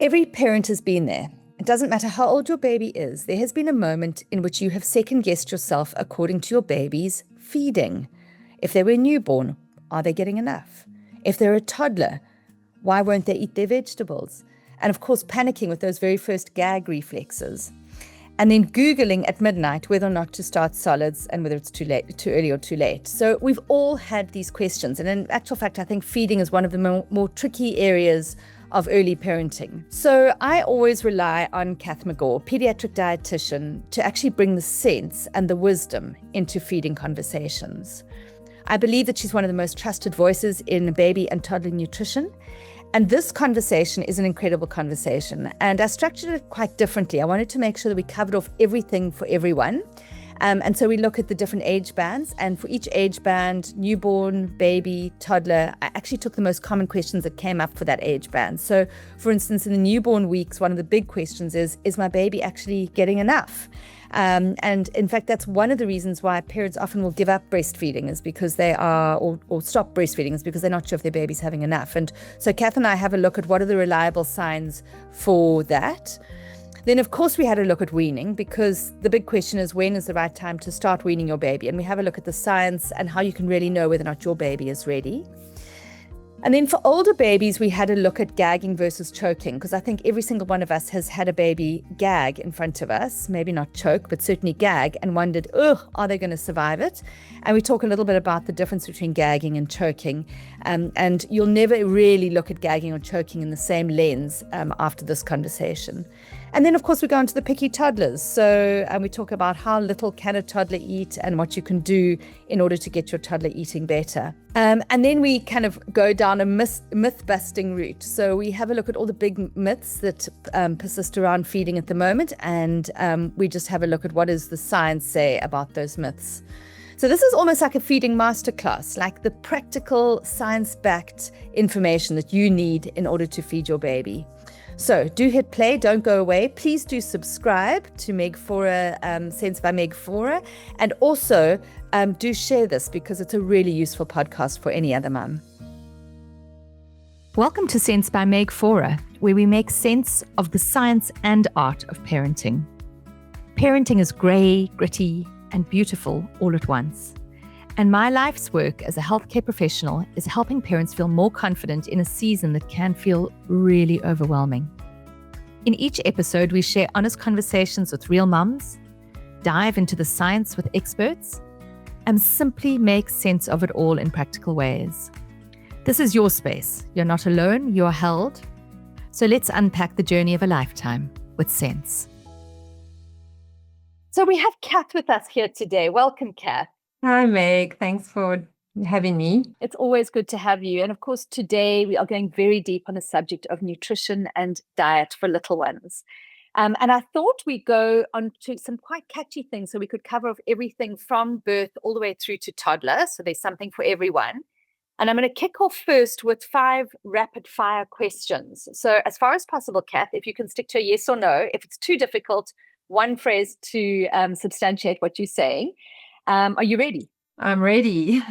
Every parent has been there. It doesn't matter how old your baby is, there has been a moment in which you have second-guessed yourself according to your baby's feeding. If they were a newborn, are they getting enough? If they're a toddler, why won't they eat their vegetables? And of course, panicking with those very first gag reflexes. And then Googling at midnight whether or not to start solids and whether it's too early or too late. So we've all had these questions. And in actual fact, I think feeding is one of the more tricky areas of early parenting. So I always rely on Kath Megaw, Paediatric Dietitian, to actually bring the sense and the wisdom into feeding conversations. I believe that she's one of the most trusted voices in baby and toddler nutrition. And this conversation is an incredible conversation. And I structured it quite differently. I wanted to make sure that we covered off everything for everyone. And so we look at the different age bands, and for each age band, newborn, baby, toddler, I actually took the most common questions that came up for that age band. So for instance, in the newborn weeks, one of the big questions is my baby actually getting enough? And in fact, that's one of the reasons why parents often will give up breastfeeding, is because they are, or stop breastfeeding, is because they're not sure if their baby's having enough. And so Kath and I have a look at what are the reliable signs for that. Then, of course, we had a look at weaning, because the big question is, when is the right time to start weaning your baby? And we have a look at the science and how you can really know whether or not your baby is ready. And then for older babies, we had a look at gagging versus choking, because I think every single one of us has had a baby gag in front of us, maybe not choke, but certainly gag, and wondered, are they going to survive it? And we talk a little bit about the difference between gagging and choking. And you'll never really look at gagging or choking in the same lens after this conversation. And then, of course, we go into the picky toddlers. So we talk about how little can a toddler eat and what you can do in order to get your toddler eating better. And then we kind of go down a myth-busting route. So we have a look at all the big myths that persist around feeding at the moment. And we just have a look at what does the science say about those myths. So this is almost like a feeding masterclass, like the practical science-backed information that you need in order to feed your baby. So do hit play, don't go away. Please do subscribe to Meg Faure, Sense by Meg Faure. And also do share this, because it's a really useful podcast for any other mum. Welcome to Sense by Meg Faure, where we make sense of the science and art of parenting. Parenting is grey, gritty, and beautiful all at once. And my life's work as a healthcare professional is helping parents feel more confident in a season that can feel really overwhelming. In each episode, we share honest conversations with real mums, dive into the science with experts, and simply make sense of it all in practical ways. This is your space. You're not alone, you're held. So let's unpack the journey of a lifetime with sense. So we have Kath with us here today. Welcome, Kath. Hi, Meg. Thanks for having me. It's always good to have you. And of course, today we are going very deep on the subject of nutrition and diet for little ones. And I thought we'd go on to some quite catchy things, so we could cover off everything from birth all the way through to toddler. So there's something for everyone. And I'm going to kick off first with 5 rapid fire questions. So as far as possible, Kath, if you can stick to a yes or no. If it's too difficult, one phrase to substantiate what you're saying. Are you ready? I'm ready.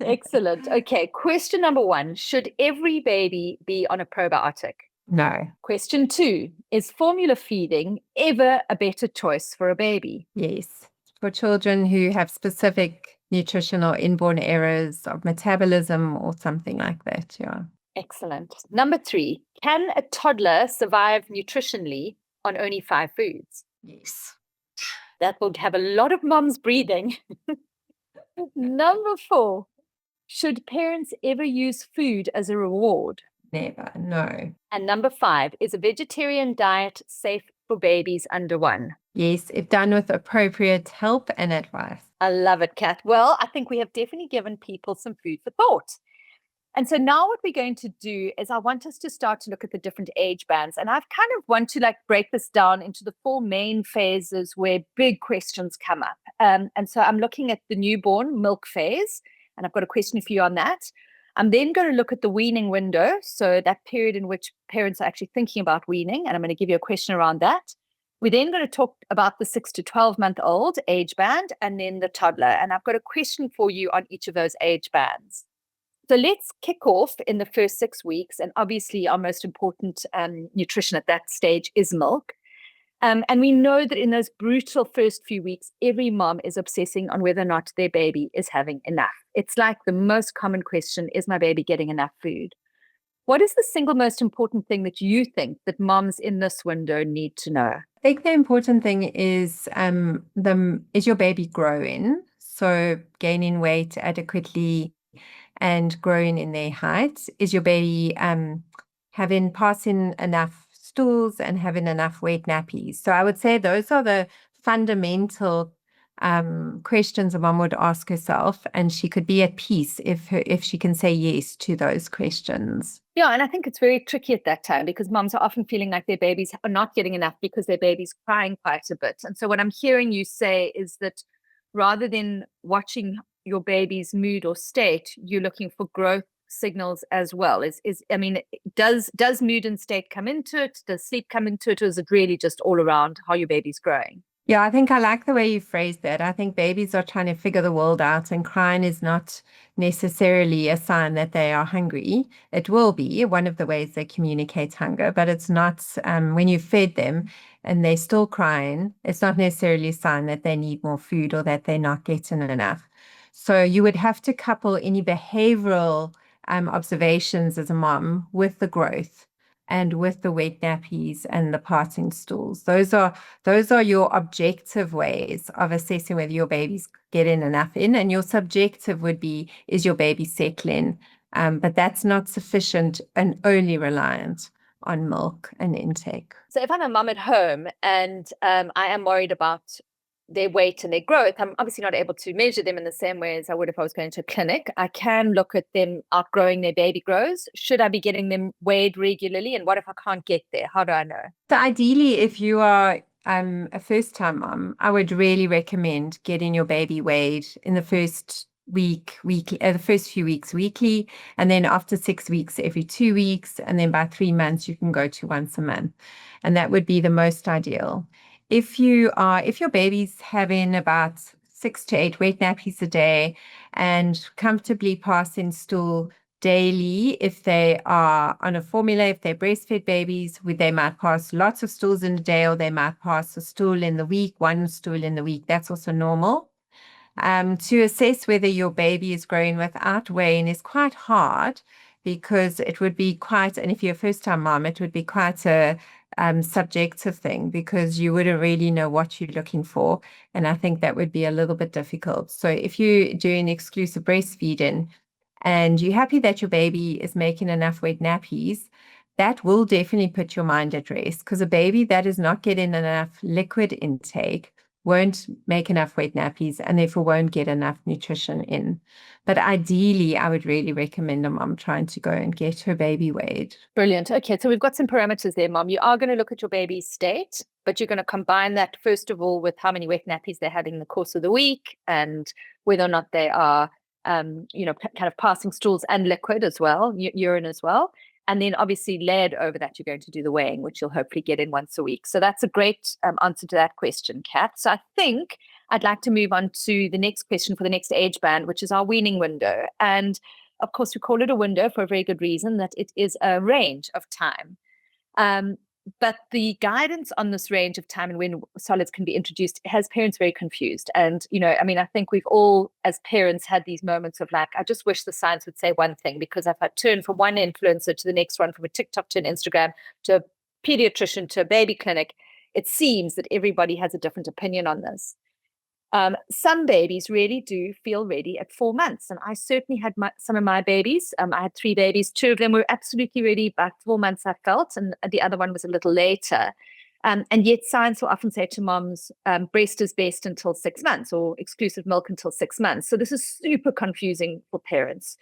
Excellent. Okay. Question number 1. Should every baby be on a probiotic? No. Question 2. Is formula feeding ever a better choice for a baby? Yes. For children who have specific nutritional inborn errors of metabolism or something like that, yeah. Excellent. Number 3. Can a toddler survive nutritionally on only 5 foods? Yes. That would have a lot of moms breathing. Number 4. Should parents ever use food as a reward? Never, no. And number 5. Is a vegetarian diet safe for babies under 1? Yes, if done with appropriate help and advice. I love it, Kath. Well, I think we have definitely given people some food for thought. And so now what we're going to do is I want us to start to look at the different age bands. And I've kind of want to break this down into the 4 main phases where big questions come up. And so I'm looking at the newborn milk phase, and I've got a question for you on that. I'm then going to look at the weaning window, so that period in which parents are actually thinking about weaning, and I'm going to give you a question around that. We're then going to talk about the 6 to 12-month-old age band, and then the toddler. And I've got a question for you on each of those age bands. So let's kick off in the first 6 weeks. And obviously, our most important nutrition at that stage is milk. And we know that in those brutal first few weeks, every mom is obsessing on whether or not their baby is having enough. It's like the most common question, is my baby getting enough food? What is the single most important thing that you think that moms in this window need to know? I think the important thing is is your baby growing? So gaining weight adequately and growing in their height? Is your baby passing enough stools and having enough wet nappies? So I would say those are the fundamental questions a mom would ask herself, and she could be at peace if she can say yes to those questions. Yeah, and I think it's very tricky at that time because moms are often feeling like their babies are not getting enough because their baby's crying quite a bit. And so what I'm hearing you say is that rather than watching your baby's mood or state, you're looking for growth signals as well. Does mood and state come into it? Does sleep come into it? Or is it really just all around how your baby's growing? Yeah, I think I like the way you phrased that. I think babies are trying to figure the world out, and crying is not necessarily a sign that they are hungry. It will be one of the ways they communicate hunger, but it's not, when you fed them and they're still crying, it's not necessarily a sign that they need more food or that they're not getting enough. So you would have to couple any behavioral observations as a mom with the growth and with the wet nappies and the parting stools. Those are your objective ways of assessing whether your baby's getting enough in, and your subjective would be, is your baby settling? But that's not sufficient and only reliant on milk and intake. So if I'm a mum at home and I am worried about their weight and their growth, I'm obviously not able to measure them in the same way as I would if I was going to a clinic. I can look at them outgrowing their baby grows. Should I be getting them weighed regularly? And what if I can't get there? How do I know? So ideally, if you are a first-time mom, I would really recommend getting your baby weighed in the first the first few weeks weekly, and then after 6 weeks, every 2 weeks, and then by 3 months, you can go to once a month. And that would be the most ideal. If your baby's having about 6 to 8 wet nappies a day and comfortably passing stool daily, if they are on a formula, if they're breastfed babies, they might pass lots of stools in a day, or they might pass a stool in the week, one stool in the week. That's also normal. To assess whether your baby is growing without weighing is quite hard, because it would be and if you're a first-time mom, it would be quite a subjective thing, because you wouldn't really know what you're looking for. And I think that would be a little bit difficult. So if you're doing exclusive breastfeeding and you're happy that your baby is making enough wet nappies, that will definitely put your mind at rest, because a baby that is not getting enough liquid intake won't make enough wet nappies and therefore won't get enough nutrition in. But ideally, I would really recommend a mom trying to go and get her baby weighed. Brilliant. Okay, so we've got some parameters there, Mom. You are going to look at your baby's state, but you're going to combine that, first of all, with how many wet nappies they're having in the course of the week and whether or not they are, kind of passing stools and liquid as well, urine as well. And then obviously layered over that, you're going to do the weighing, which you'll hopefully get in once a week. So that's a great answer to that question, Kath. So I think I'd like to move on to the next question for the next age band, which is our weaning window. And of course, we call it a window for a very good reason, that it is a range of time. But the guidance on this range of time and when solids can be introduced has parents very confused. And, I think we've all, as parents, had these moments of like, I just wish the science would say one thing, because if I turn from one influencer to the next one, from a TikTok to an Instagram to a pediatrician to a baby clinic, it seems that everybody has a different opinion on this. Some babies really do feel ready at 4 months. And I certainly had some of my babies. I had 3 babies. 2 of them were absolutely ready by 4 months, I felt, and the other one was a little later. And yet science will often say to moms, breast is best until 6 months, or exclusive milk until 6 months. So this is super confusing for parents.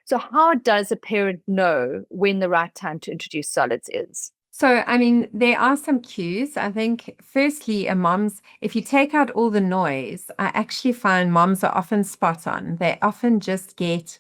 So how does a parent know when the right time to introduce solids is? So, there are some cues. I think, firstly, if you take out all the noise, I actually find moms are often spot on. They often just get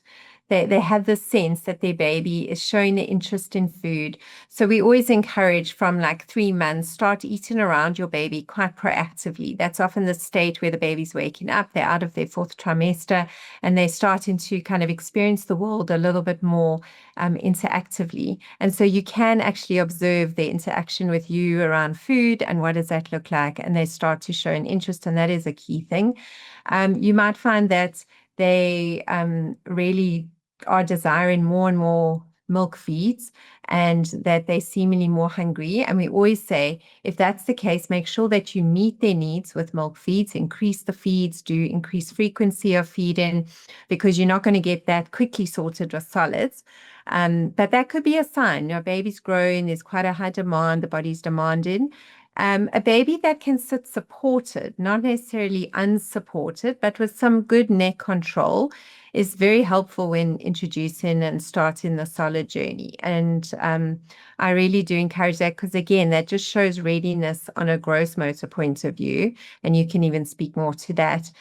They have the sense that their baby is showing the interest in food. So we always encourage from like 3 months, start eating around your baby quite proactively. That's often the state where the baby's waking up, they're out of their 4th trimester, and they're starting to kind of experience the world a little bit more interactively. And so you can actually observe their interaction with you around food and what does that look like, and they start to show an interest, and that is a key thing. You might find that they really are desiring more and more milk feeds, and that they're seemingly more hungry. And we always say, if that's the case, make sure that you meet their needs with milk feeds, increase the feeds, do increase frequency of feeding, because you're not going to get that quickly sorted with solids. But that could be a sign. Your baby's growing, there's quite a high demand, the body's demanding. A baby that can sit supported, not necessarily unsupported, but with some good neck control, is very helpful when introducing and starting the solid journey. And I really do encourage that, because again, that just shows readiness on a gross motor point of view, and you can even speak more to that.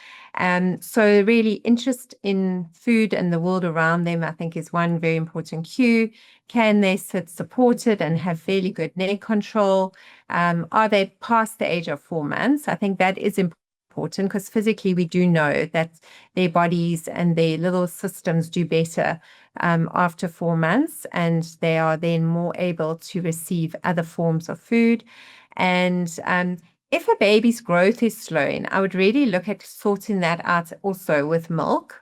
So really interest in food and the world around them, I think, is one very important cue. Can they sit supported and have fairly good neck control? Are they past the age of 4 months? I think that is important, because physically we do know that their bodies and their little systems do better after 4 months, and they are then more able to receive other forms of food. And if a baby's growth is slowing, I would really look at sorting that out also with milk.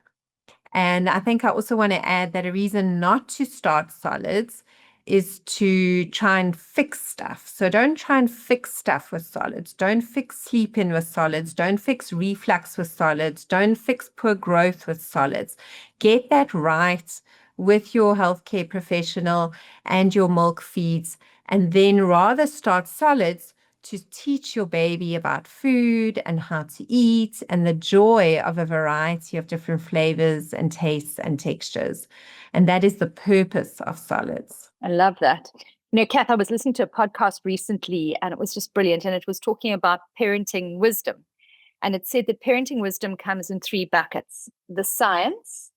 And I think I also want to add that a reason not to start solids is to try and fix stuff. So don't try and fix stuff with solids. Don't fix sleep-in with solids. Don't fix reflux with solids. Don't fix poor growth with solids. Get that right with your healthcare professional and your milk feeds, and then rather start solids to teach your baby about food and how to eat and the joy of a variety of different flavors and tastes and textures. And that is the purpose of solids. I love that. You know, Kath, I was listening to a podcast recently, and it was just brilliant. And it was talking about parenting wisdom. And it said that parenting wisdom comes in 3 buckets: the science,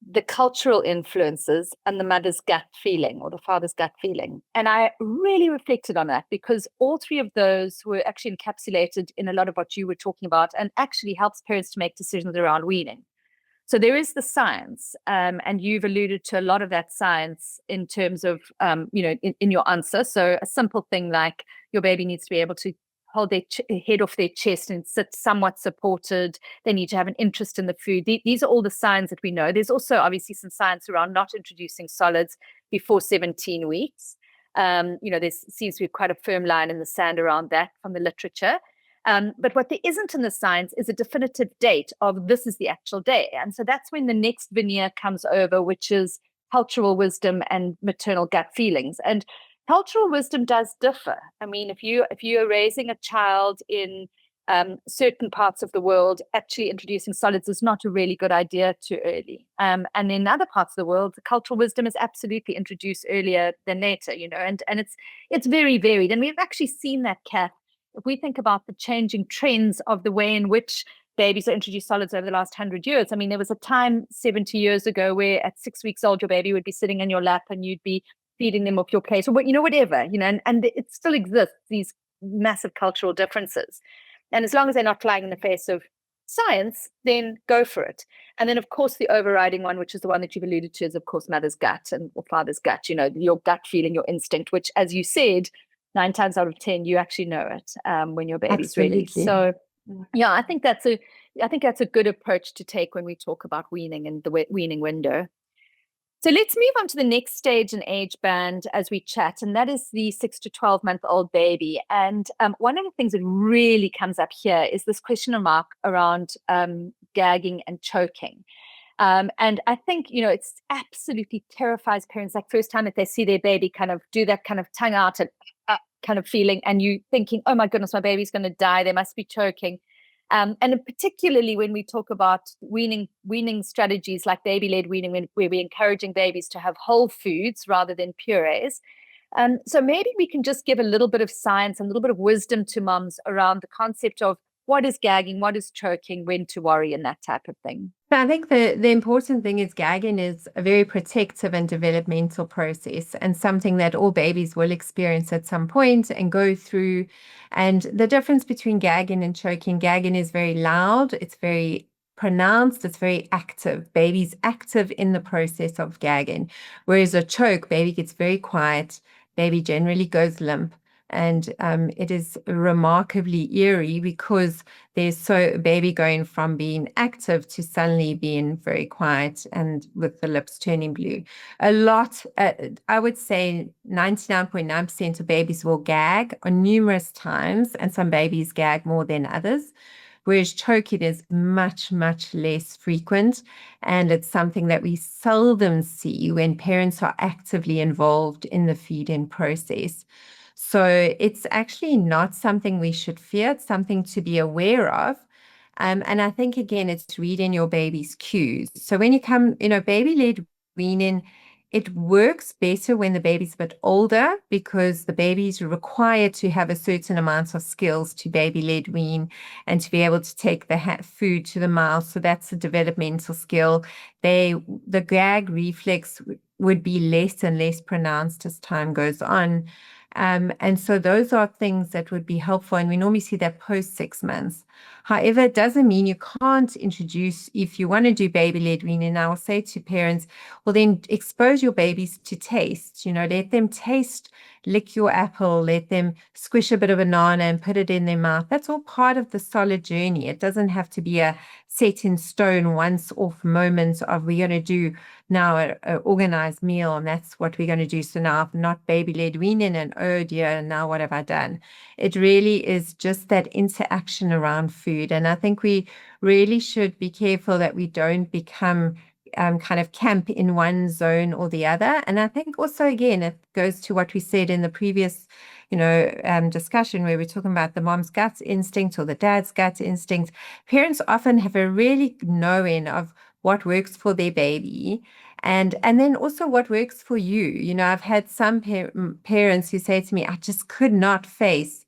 the cultural influences, and the mother's gut feeling, or the father's gut feeling. And I really reflected on that, because all 3 of those were actually encapsulated in a lot of what you were talking about, and actually helps parents to make decisions around weaning. So there is the science, and you've alluded to a lot of that science in terms of, in your answer. So a simple thing like your baby needs to be able to hold their head off their chest and sit somewhat supported. They need to have an interest in the food. These are all the signs that we know. There's also obviously some science around not introducing solids before 17 weeks. There seems to be quite a firm line in the sand around that from the literature. But what there isn't in the science is a definitive date of this is the actual day. And so that's when the next veneer comes over, which is cultural wisdom and maternal gut feelings. And cultural wisdom does differ. I mean, if you're raising a child in certain parts of the world, actually introducing solids is not a really good idea too early. And in other parts of the world, the cultural wisdom is absolutely introduced earlier than later, and it's very varied. And we've actually seen that, Kath. If we think about the changing trends of the way in which babies are introduced solids over the last 100 years, I mean, there was a time 70 years ago where at 6 weeks old, your baby would be sitting in your lap and you'd be feeding them off your plate, or whatever, and it still exists, these massive cultural differences. And as long as they're not flying in the face of science, then go for it. And then, of course, the overriding one, which is the one that you've alluded to, is, of course, mother's gut or father's gut, your gut feeling, your instinct, which, as you said, 9 times out of 10, you actually know it when your baby's ready. So, yeah, I think that's a good approach to take when we talk about weaning and the weaning window. So let's move on to the next stage and age band as we chat, and that is the 6 to 12-month-old baby. And one of the things that really comes up here is this question mark around gagging and choking. And I think, it's absolutely terrifies parents, like first time that they see their baby kind of do that kind of tongue out and kind of feeling, and you thinking, oh my goodness, my baby's going to die, they must be choking. And particularly when we talk about weaning strategies like baby-led weaning, where we're encouraging babies to have whole foods rather than purees. So maybe we can just give a little bit of science and a little bit of wisdom to moms around the concept of what is gagging, what is choking, when to worry, and that type of thing. I think the important thing is gagging is a very protective and developmental process, and something that all babies will experience at some point and go through. And the difference between gagging and choking is very loud, it's very pronounced, it's very active. Baby's active in the process of gagging, whereas a choke, baby gets very quiet, baby generally goes limp. And it is remarkably eerie because there's baby going from being active to suddenly being very quiet and with the lips turning blue. A lot, I would say 99.9% of babies will gag on numerous times, and some babies gag more than others. Whereas choking is much, much less frequent. And it's something that we seldom see when parents are actively involved in the feeding process. So it's actually not something we should fear. It's something to be aware of. And I think, again, it's reading your baby's cues. So when you come, baby-led weaning, it works better when the baby's a bit older, because the baby's required to have a certain amount of skills to baby-led wean and to be able to take the food to the mouth. So that's a developmental skill. The gag reflex would be less and less pronounced as time goes on. And so those are things that would be helpful. And we normally see that post 6 months. However, it doesn't mean you can't introduce, if you want to do baby-led weaning, I will say to parents, well, then expose your babies to taste, let them taste, lick your apple, let them squish a bit of banana and put it in their mouth. That's all part of the solid journey. It doesn't have to be a set in stone, once off moment of we're going to do now an organized meal, and that's what we're going to do. So now I've not baby-led weaning, and oh dear, now what have I done? It really is just that interaction around food. And I think we really should be careful that we don't become kind of camp in one zone or the other. And I think also, again, it goes to what we said in the previous discussion, where we're talking about the mom's gut instinct or the dad's gut instinct. Parents often have a really knowing of what works for their baby, and then also what works for you. I've had some parents who say to me, I just could not face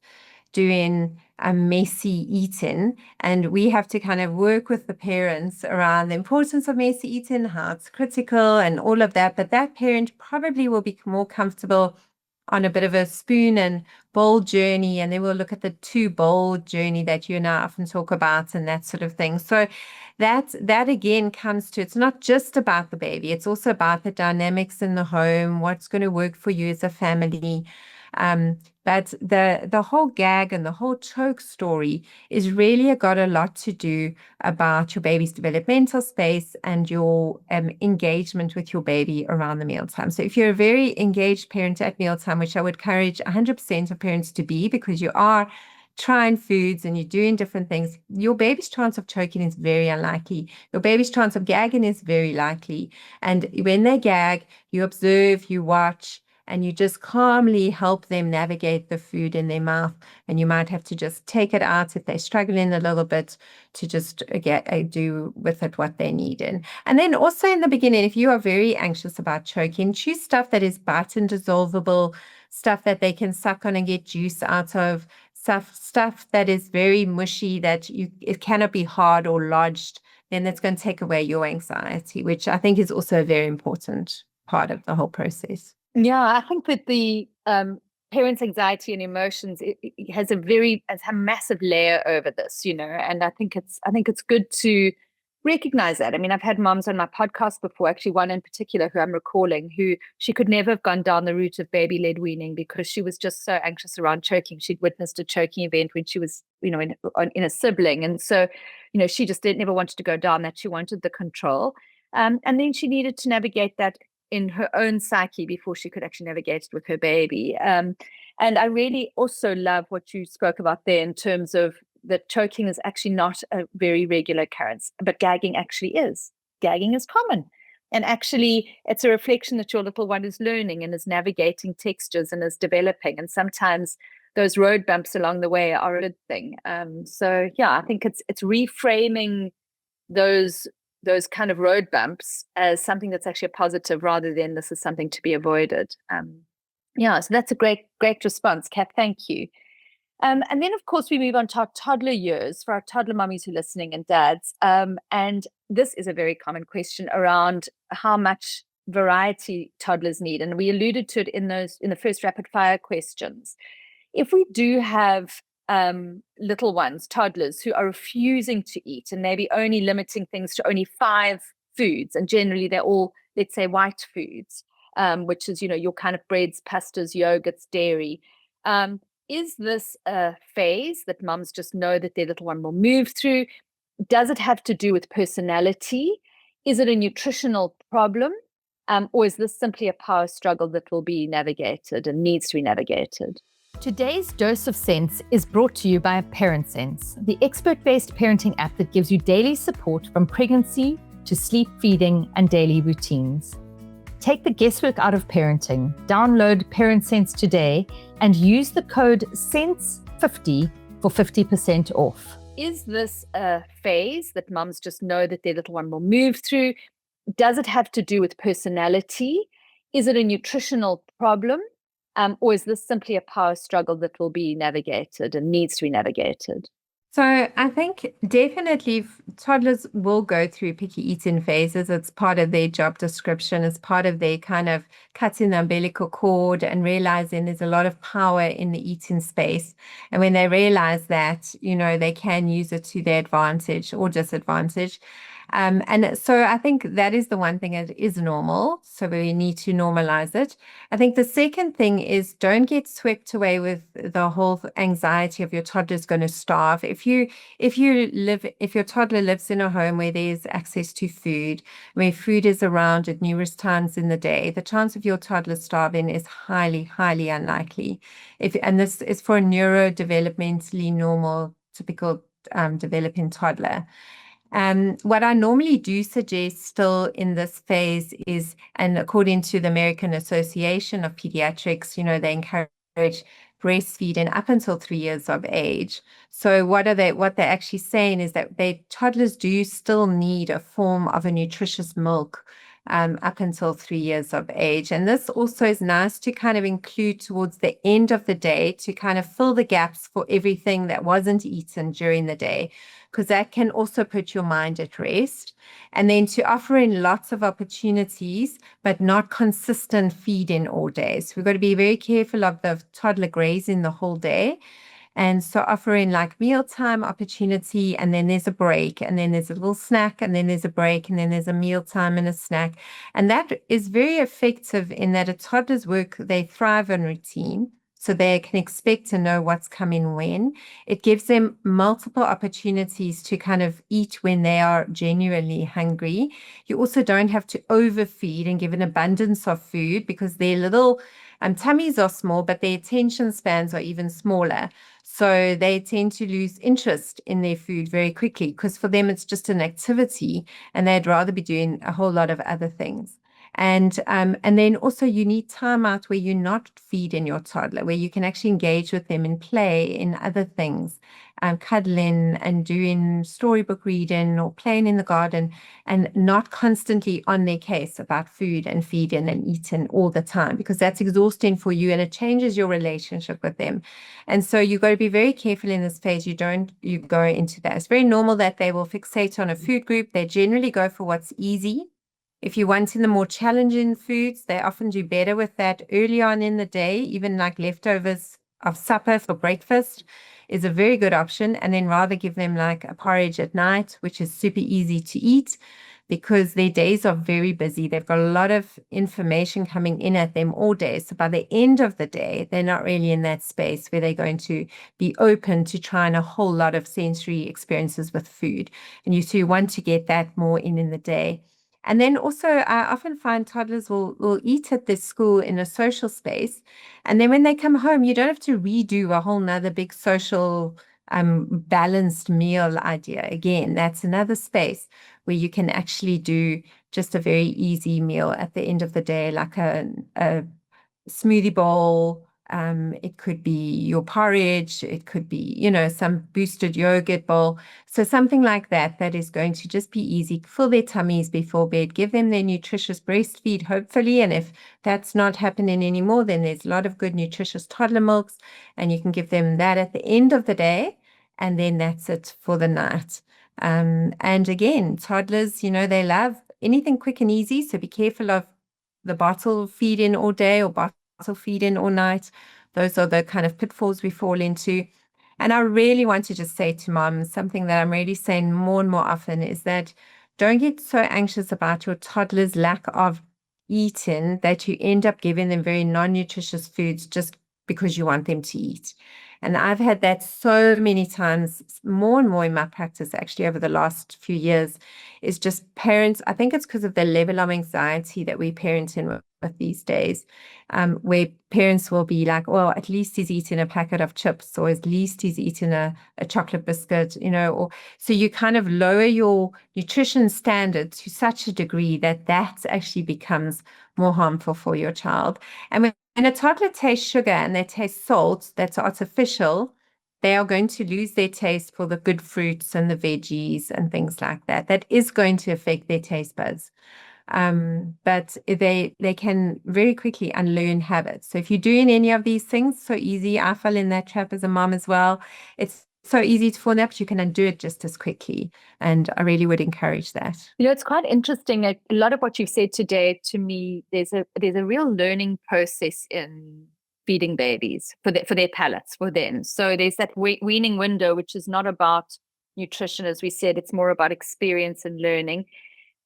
doing a messy eating, and we have to kind of work with the parents around the importance of messy eating, how it's critical and all of that. But that parent probably will be more comfortable on a bit of a spoon and bowl journey, and then we'll look at the 2 bowl journey that you and I often talk about and that sort of thing. So that again comes to, it's not just about the baby, it's also about the dynamics in the home, what's going to work for you as a family. But the whole gag and the whole choke story is really got a lot to do about your baby's developmental space and your engagement with your baby around the mealtime. So if you're a very engaged parent at mealtime, which I would encourage 100% of parents to be, because you are trying foods and you're doing different things, your baby's chance of choking is very unlikely. Your baby's chance of gagging is very likely. And when they gag, you observe, you watch, and you just calmly help them navigate the food in their mouth. And you might have to just take it out if they're struggling a little bit, to just do with it what they need. And then also in the beginning, if you are very anxious about choking, choose stuff that is bite and dissolvable, stuff that they can suck on and get juice out of, stuff that is very mushy, that it cannot be hard or lodged. Then that's going to take away your anxiety, which I think is also a very important part of the whole process. Yeah, I think that the parents' anxiety and emotions, it has a massive layer over this, and I think it's good to recognize that. I mean, I've had moms on my podcast before, actually one in particular who I'm recalling, who she could never have gone down the route of baby-led weaning because she was just so anxious around choking. She'd witnessed a choking event when she was, in a sibling, and so, she just never wanted to go down that. She wanted the control, and then she needed to navigate that in her own psyche before she could actually navigate it with her baby. And I really also love what you spoke about there in terms of that choking is actually not a very regular occurrence, but gagging actually is. Gagging is common. And actually, it's a reflection that your little one is learning and is navigating textures and is developing. And sometimes those road bumps along the way are a good thing. So yeah, I think it's reframing those kind of road bumps as something that's actually a positive, rather than this is something to be avoided. So that's a great response, Kath. Thank you. And then, of course, we move on to our toddler years for our toddler mummies who are listening and dads. And this is a very common question around how much variety toddlers need. And we alluded to it in the first rapid fire questions. If we do have little ones, toddlers, who are refusing to eat and maybe only limiting things to only 5 foods, and generally they're all, let's say, white foods, which is, your kind of breads, pastas, yogurts, dairy. Is this a phase that mums just know that their little one will move through? Does it have to do with personality? Is it a nutritional problem? Or is this simply a power struggle that will be navigated and needs to be navigated? Today's Dose of Sense is brought to you by ParentSense, the expert-based parenting app that gives you daily support from pregnancy to sleep, feeding, and daily routines. Take the guesswork out of parenting. Download ParentSense today and use the code SENSE50 for 50% off. Is this a phase that mums just know that their little one will move through? Does it have to do with personality? Is it a nutritional problem? Or is this simply a power struggle that will be navigated and needs to be navigated? So I think definitely toddlers will go through picky eating phases. It's part of their job description. It's part of their kind of cutting the umbilical cord and realizing there's a lot of power in the eating space. And when they realize that, they can use it to their advantage or disadvantage. And so I think that is the one thing that is normal. So we need to normalize it. I think the second thing is don't get swept away with the whole anxiety of your toddler's going to starve. If your toddler lives in a home where there's access to food, where food is around at numerous times in the day, the chance of your toddler starving is highly, highly unlikely. And this is for a neurodevelopmentally normal, typical developing toddler. What I normally do suggest still in this phase is, and according to the American Association of Pediatrics, they encourage breastfeeding up until 3 years of age. So what they're actually saying is that toddlers do still need a form of a nutritious milk up until 3 years of age. And this also is nice to kind of include towards the end of the day to kind of fill the gaps for everything that wasn't eaten during the day, because that can also put your mind at rest. And then to offer in lots of opportunities, but not consistent feeding all day. So we've got to be very careful of the toddler grazing the whole day. And so offering like mealtime opportunity, and then there's a break, and then there's a little snack, and then there's a break, and then there's a mealtime and a snack. And that is very effective in that a toddler's they thrive on routine. So they can expect to know what's coming when. It gives them multiple opportunities to kind of eat when they are genuinely hungry. You also don't have to overfeed and give an abundance of food, because their little tummies are small, but their attention spans are even smaller. So they tend to lose interest in their food very quickly, because for them it's just an activity and they'd rather be doing a whole lot of other things. And then also you need time out where you're not feeding your toddler, where you can actually engage with them and play in other things, cuddling and doing storybook reading or playing in the garden, and not constantly on their case about food and feeding and eating all the time, because that's exhausting for you and it changes your relationship with them. And so you've got to be very careful in this phase. You go into that. It's very normal that they will fixate on a food group. They generally go for what's easy. If you want in the more challenging foods, they often do better with that early on in the day. Even like leftovers of supper for breakfast is a very good option. And then rather give them like a porridge at night, which is super easy to eat, because their days are very busy. They've got a lot of information coming in at them all day. So by the end of the day, they're not really in that space where they're going to be open to trying a whole lot of sensory experiences with food. And you want to get that more in the day. And then also, I often find toddlers will eat at their school in a social space. And then when they come home, you don't have to redo a whole nother big social balanced meal idea. Again, that's another space where you can actually do just a very easy meal at the end of the day, like a smoothie bowl, It could be your porridge. It could be, some boosted yogurt bowl. So something like that, that is going to just be easy. Fill their tummies before bed. Give them their nutritious breastfeed, hopefully. And if that's not happening anymore, then there's a lot of good nutritious toddler milks. And you can give them that at the end of the day. And then that's it for the night. And again, toddlers, they love anything quick and easy. So be careful of the bottle feed in all day or bottle feed in all night. Those are the kind of pitfalls we fall into. And I really want to just say to moms, something that I'm really saying more and more often is that don't get so anxious about your toddler's lack of eating that you end up giving them very non-nutritious foods just because you want them to eat. And I've had that so many times, more and more in my practice, actually, over the last few years, is just parents. I think it's because of the level of anxiety that we parent in with these days, where parents will be like, well, at least he's eating a packet of chips, or at least he's eating a chocolate biscuit, or so you kind of lower your nutrition standard to such a degree that actually becomes more harmful for your child. And when a toddler tastes sugar and they taste salt that's artificial, they are going to lose their taste for the good fruits and the veggies and things like that. That is going to affect their taste buds. But they can very quickly unlearn habits. So if you're doing any of these things, so easy. I fell in that trap as a mom as well. It's so easy to fall in that, but you can undo it just as quickly. And I really would encourage that. It's quite interesting. A lot of what you've said today, to me, there's a real learning process in feeding babies for their palates, for them. So there's that weaning window, which is not about nutrition, as we said. It's more about experience and learning.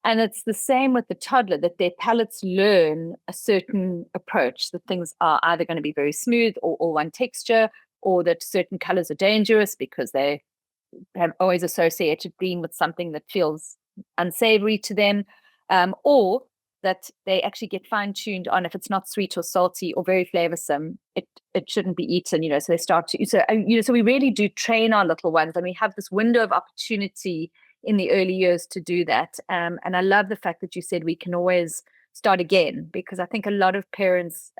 And it's the same with the toddler, that their palates learn a certain approach, that things are either going to be very smooth or one texture, or that certain colors are dangerous because they have always associated green with something that feels unsavory to them, or that they actually get fine-tuned on if it's not sweet or salty or very flavorsome, it shouldn't be eaten, so they start to, so we really do train our little ones, and we have this window of opportunity in the early years to do that. And I love the fact that you said we can always start again, because I think a lot of parents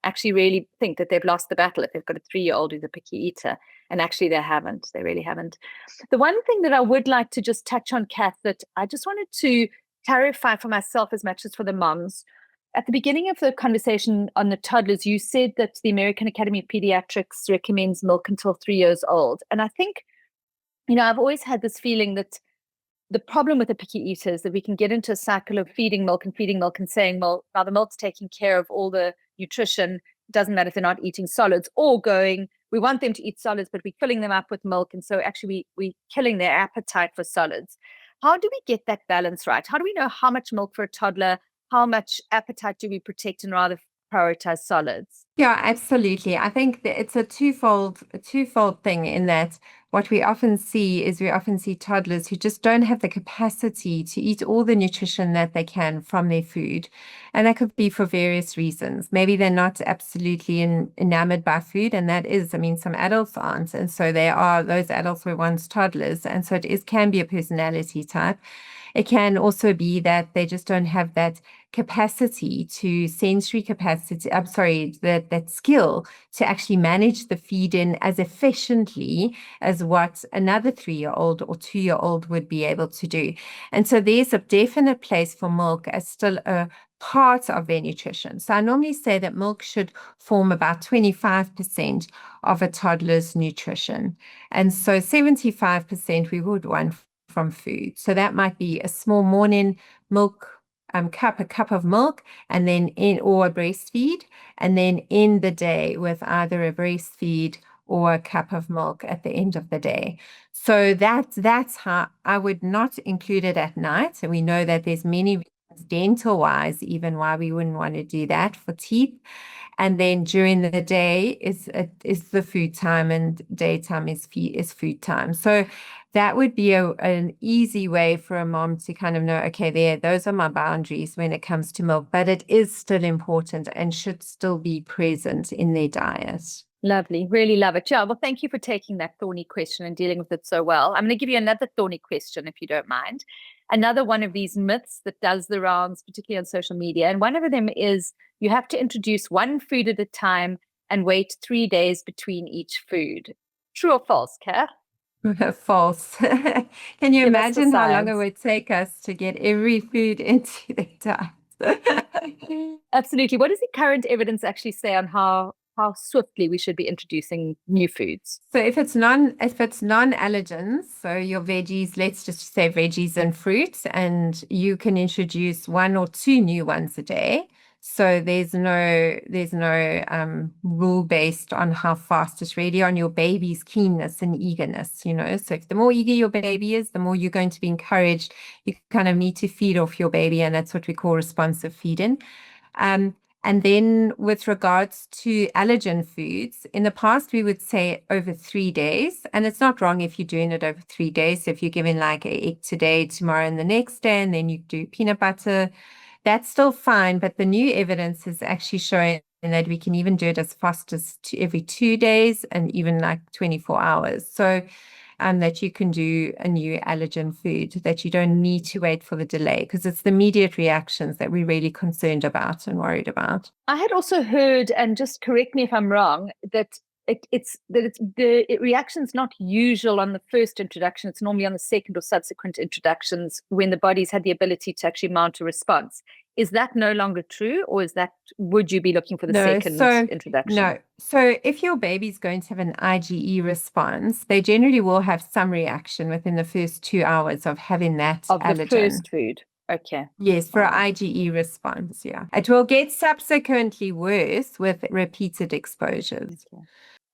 actually really think that they've lost the battle if they've got a 3-year-old who's a picky eater. And actually they haven't. They really haven't. The one thing that I would like to just touch on, Kath, that I just wanted to clarify for myself as much as for the moms. At the beginning of the conversation on the toddlers, you said that the American Academy of Pediatrics recommends milk until 3 years old. And I think, I've always had this feeling that the problem with the picky eater is that we can get into a cycle of feeding milk and saying, well, now the milk's taking care of all the nutrition. It doesn't matter if they're not eating solids, or going, we want them to eat solids, but we're filling them up with milk. And so actually we're killing their appetite for solids. How do we get that balance right? How do we know how much milk for a toddler? How much appetite do we protect and rather prioritize solids? Yeah, absolutely. I think that it's a twofold thing, in that what we often see toddlers who just don't have the capacity to eat all the nutrition that they can from their food. And that could be for various reasons. Maybe they're not absolutely enamored by food, and that is, some adults aren't. And so those adults were once toddlers. And so can be a personality type. It can also be that they just don't have that capacity that skill to actually manage the feed-in as efficiently as what another 3-year-old or 2-year-old would be able to do. And so there's a definite place for milk as still a part of their nutrition. So I normally say that milk should form about 25% of a toddler's nutrition. And so 75% we would want from food. So that might be a small morning milk a cup of milk, and then or a breastfeed, and then in the day with either a breastfeed or a cup of milk at the end of the day. So that's how I would not include it at night. And we know that there's many reasons, dental wise, even why we wouldn't want to do that for teeth. And then during the day is the food time, and daytime is food time. So that would be an easy way for a mom to kind of know, okay, those are my boundaries when it comes to milk, but it is still important and should still be present in their diet. Lovely. Really love it. Yeah. Well, thank you for taking that thorny question and dealing with it so well. I'm going to give you another thorny question, if you don't mind. Another one of these myths that does the rounds, particularly on social media. And one of them is you have to introduce one food at a time and wait 3 days between each food. True or false, Kath? False. Can you Give us the imagine how long it science. would take us to get every food into their diet? Absolutely. What does the current evidence actually say on how swiftly we should be introducing new foods? So if it's non-allergens, so your veggies, let's just say veggies and fruits, and you can introduce 1 or 2 new ones a day. So there's no rule based on how fast it's really on your baby's keenness and eagerness, you know. So if the more eager your baby is, the more you're going to be encouraged. You kind of need to feed off your baby, and that's what we call responsive feeding. And then with regards to allergen foods, in the past, we would say over 3 days. And it's not wrong if you're doing it over 3 days. So if you're giving like an egg today, tomorrow, and the next day, and then you do peanut butter, that's still fine. But the new evidence is actually showing that we can even do it as fast as every 2 days and even like 24 hours. So that you can do a new allergen food, that you don't need to wait for the delay, because it's the immediate reactions that we're really concerned about and worried about. I had also heard, and just correct me if I'm wrong, that the reaction's not usual on the first introduction. It's normally on the second or subsequent introductions when the body's had the ability to actually mount a response. Is that no longer true, or would you be looking for the second introduction? No. So if your baby's going to have an IgE response, they generally will have some reaction within the first 2 hours of having that of allergen. The first food. Okay. Yes, for an IgE response, yeah. It will get subsequently worse with repeated exposures. Okay.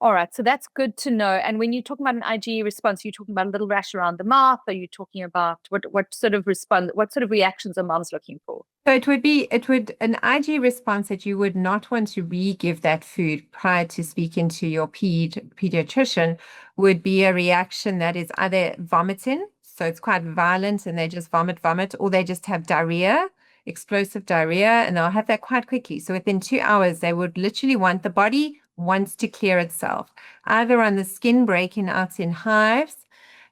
All right, so that's good to know. And when you're talking about an IgE response, you're talking about a little rash around the mouth? Are you talking about what sort of reactions are moms looking for? So it would an IgE response that you would not want to re-give that food prior to speaking to your pediatrician would be a reaction that is either vomiting, so it's quite violent and they just vomit, or they just have diarrhea, explosive diarrhea, and they'll have that quite quickly. So within 2 hours, they would literally the body wants to clear itself, either on the skin breaking out in hives.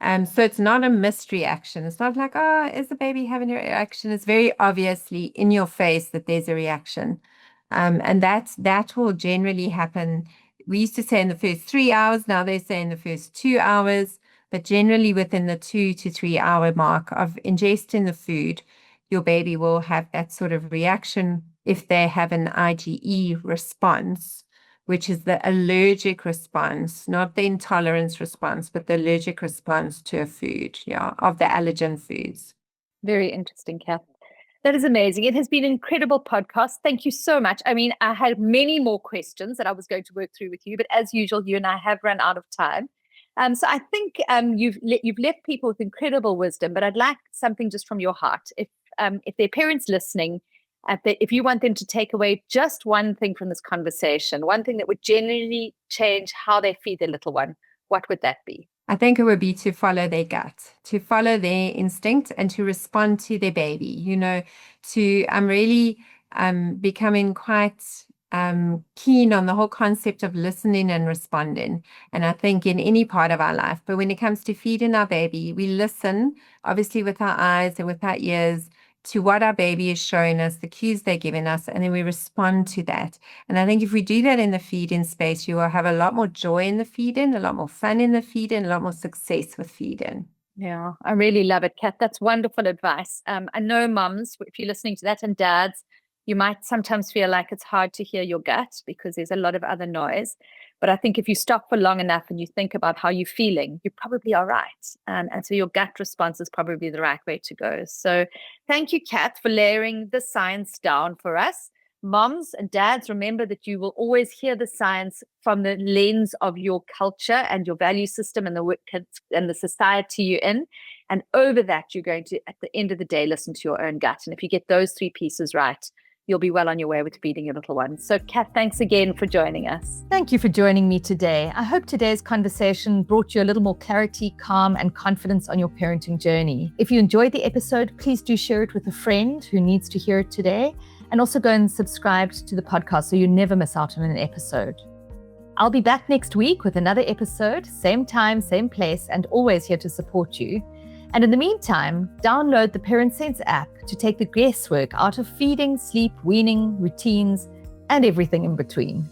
So it's not a missed reaction. It's not like, is the baby having a reaction? It's very obviously in your face that there's a reaction. And that will generally happen. We used to say in the first 3 hours. Now they say in the first 2 hours, but generally within the 2 to 3 hour mark of ingesting the food, your baby will have that sort of reaction if they have an IgE response, which is the allergic response, not the intolerance response, but the allergic response to a food, of the allergen foods. Very interesting, Kath. That is amazing. It has been an incredible podcast. Thank you so much. I mean, I had many more questions that I was going to work through with you, but as usual, you and I have run out of time. So I think you've left people with incredible wisdom, but I'd like something just from your heart. If there are parents listening, if you want them to take away just one thing from this conversation, one thing that would genuinely change how they feed their little one, what would that be? I think it would be to follow their gut, to follow their instinct and to respond to their baby, I'm really becoming quite keen on the whole concept of listening and responding. And I think in any part of our life, but when it comes to feeding our baby, we listen, obviously with our eyes and with our ears, to what our baby is showing us, the cues they're giving us, and then we respond to that. And I think if we do that in the feeding space, you will have a lot more joy in the feeding, a lot more fun in the feeding, a lot more success with feeding. Yeah, I really love it, Kath. That's wonderful advice. I know moms, if you're listening to that, and dads, you might sometimes feel like it's hard to hear your gut because there's a lot of other noise. But I think if you stop for long enough and you think about how you're feeling, you probably are right. And so your gut response is probably the right way to go. So thank you, Kath, for layering the science down for us. Moms and dads, remember that you will always hear the science from the lens of your culture and your value system and the society you're in. And over that, you're going to, at the end of the day, listen to your own gut. And if you get those 3 pieces right, you'll be well on your way with feeding your little one. So, Kath, thanks again for joining us. Thank you for joining me today. I hope today's conversation brought you a little more clarity, calm, and confidence on your parenting journey. If you enjoyed the episode, please do share it with a friend who needs to hear it today. And also go and subscribe to the podcast so you never miss out on an episode. I'll be back next week with another episode, same time, same place, and always here to support you. And in the meantime, download the Parent Sense app to take the guesswork out of feeding, sleep, weaning, routines, and everything in between.